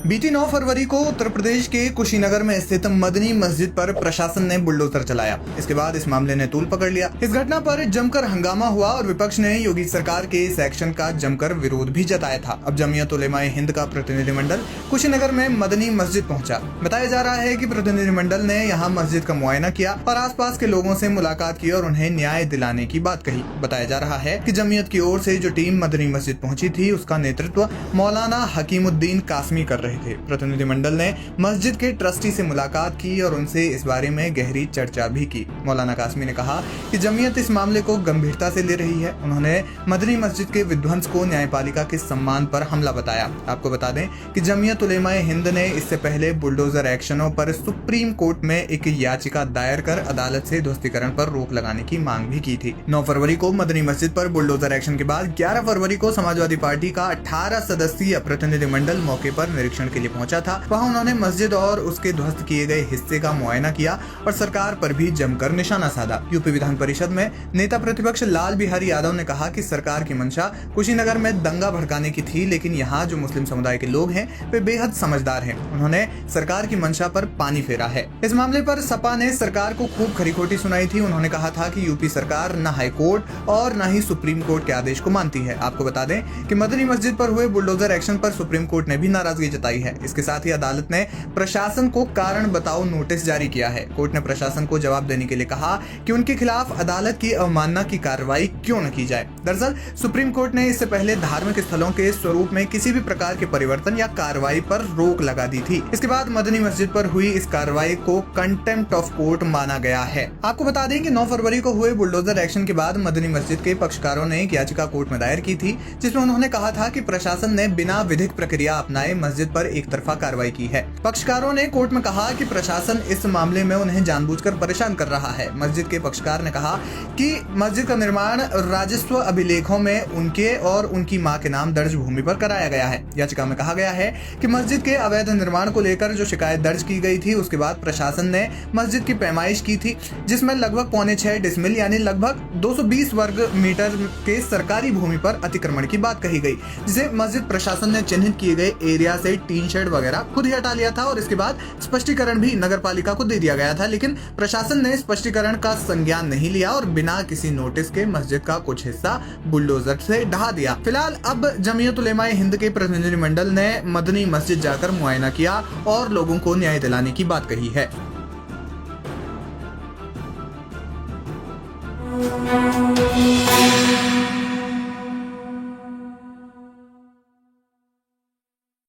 बीती 9 फरवरी को उत्तर प्रदेश के कुशीनगर में स्थित मदनी मस्जिद पर प्रशासन ने बुलडोजर चलाया। इसके बाद इस मामले ने तूल पकड़ लिया। इस घटना पर जमकर हंगामा हुआ और विपक्ष ने योगी सरकार के इस एक्शन का जमकर विरोध भी जताया था। अब जमीयत उलेमा ए हिंद का प्रतिनिधिमंडल कुशीनगर में मदनी मस्जिद पहुंचा। बताया जा रहा है कि प्रतिनिधिमंडल ने यहां मस्जिद का मुआयना किया और आसपास के लोगों से मुलाकात की और उन्हें न्याय दिलाने की बात कही। बताया जा रहा है कि जमीयत की ओर से जो टीम मदनी मस्जिद पहुंची थी उसका नेतृत्व मौलाना हकीमुद्दीन कासमी कर रहे थे। प्रतिनिधिमंडल ने मस्जिद के ट्रस्टी से मुलाकात की और उनसे इस बारे में गहरी चर्चा भी की। मौलाना कासमी ने कहा कि जमीयत इस मामले को गंभीरता से ले रही है। उन्होंने मदनी मस्जिद के विध्वंस को न्यायपालिका के सम्मान पर हमला बताया। आपको बता दें कि जमीयत उलेमा ए हिंद ने इससे पहले बुलडोजर एक्शनों पर सुप्रीम कोर्ट में एक याचिका दायर कर अदालत से ध्वस्तीकरण पर रोक लगाने की मांग भी की थी। 9 फरवरी को मदनी मस्जिद पर बुलडोजर एक्शन के बाद 11 फरवरी को समाजवादी पार्टी का 18 सदस्यीय प्रतिनिधिमंडल मौके पर निरीक्षण के लिए पहुंचा था। वहां उन्होंने मस्जिद और उसके ध्वस्त किए गए हिस्से का मुआयना किया और सरकार पर भी जमकर निशाना साधा। यूपी विधान परिषद में नेता प्रतिपक्ष लाल बिहारी यादव ने कहा कि सरकार की मंशा कुशीनगर में दंगा भड़काने की थी, लेकिन यहाँ जो मुस्लिम समुदाय के लोग हैं वे बेहद समझदार हैं। उन्होंने सरकार की मंशा पर पानी फेरा है। इस मामले पर सपा ने सरकार को खूब खरी-खोटी सुनाई थी। उन्होंने कहा था कि यूपी सरकार न हाई कोर्ट और न ही सुप्रीम कोर्ट के आदेश को मानती है। आपको बता दें कि मदनी मस्जिद पर हुए बुलडोजर एक्शन पर सुप्रीम कोर्ट ने भी नाराजगी जताई है। इसके साथ ही अदालत ने प्रशासन को कारण बताओ नोटिस जारी किया है। कोर्ट ने प्रशासन को जवाब देने के लिए कहा कि उनके खिलाफ अदालत की अवमानना की कार्रवाई क्यों न की जाए। दरअसल सुप्रीम कोर्ट ने इससे पहले धार्मिक स्थलों के स्वरूप में किसी भी प्रकार के परिवर्तन या कार्रवाई पर रोक लगा दी थी। इसके बाद मदनी मस्जिद पर हुई इस कार्रवाई को कंटेम्प्ट ऑफ कोर्ट माना गया है। आपको बता दें कि 9 फरवरी को हुए बुलडोजर एक्शन के बाद मदनी मस्जिद के पक्षकारों ने एक याचिका कोर्ट में दायर की थी, जिसमें उन्होंने कहा था कि प्रशासन ने बिना विधिक प्रक्रिया अपनाए मस्जिद पर एक तरफा कार्रवाई की है। पक्षकारों ने कोर्ट में कहा कि प्रशासन इस मामले में उन्हें जानबूझकर परेशान कर रहा है। मस्जिद के पक्षकार ने कहा कि मस्जिद का निर्माण राजस्व अभिलेखों में उनके और उनकी मां के नाम दर्ज भूमि पर कराया गया है। याचिका में कहा गया है कि मस्जिद के अवैध निर्माण को लेकर जो शिकायत दर्ज की गई थी उसके बाद प्रशासन ने मस्जिद की पैमाइश की थी, जिसमें लगभग 6.25 डिसमिल यानी लगभग 220 वर्ग मीटर के सरकारी भूमि पर अतिक्रमण की बात कही गई, जिसे मस्जिद प्रशासन ने चिन्हित किए गए एरिया से टीन शेड वगैरह खुद ही हटा लिया था और इसके बाद स्पष्टीकरण भी नगर पालिका को दे दिया गया था। लेकिन प्रशासन ने स्पष्टीकरण का संज्ञान नहीं लिया और बिना किसी नोटिस के मस्जिद का कुछ हिस्सा बुलडोजर से ढहा दिया। फिलहाल अब जमीयत उलेमा ए हिंद के प्रतिनिधिमंडल ने मदनी मस्जिद जाकर मुआयना किया और लोगों को न्याय दिलाने की बात कही है।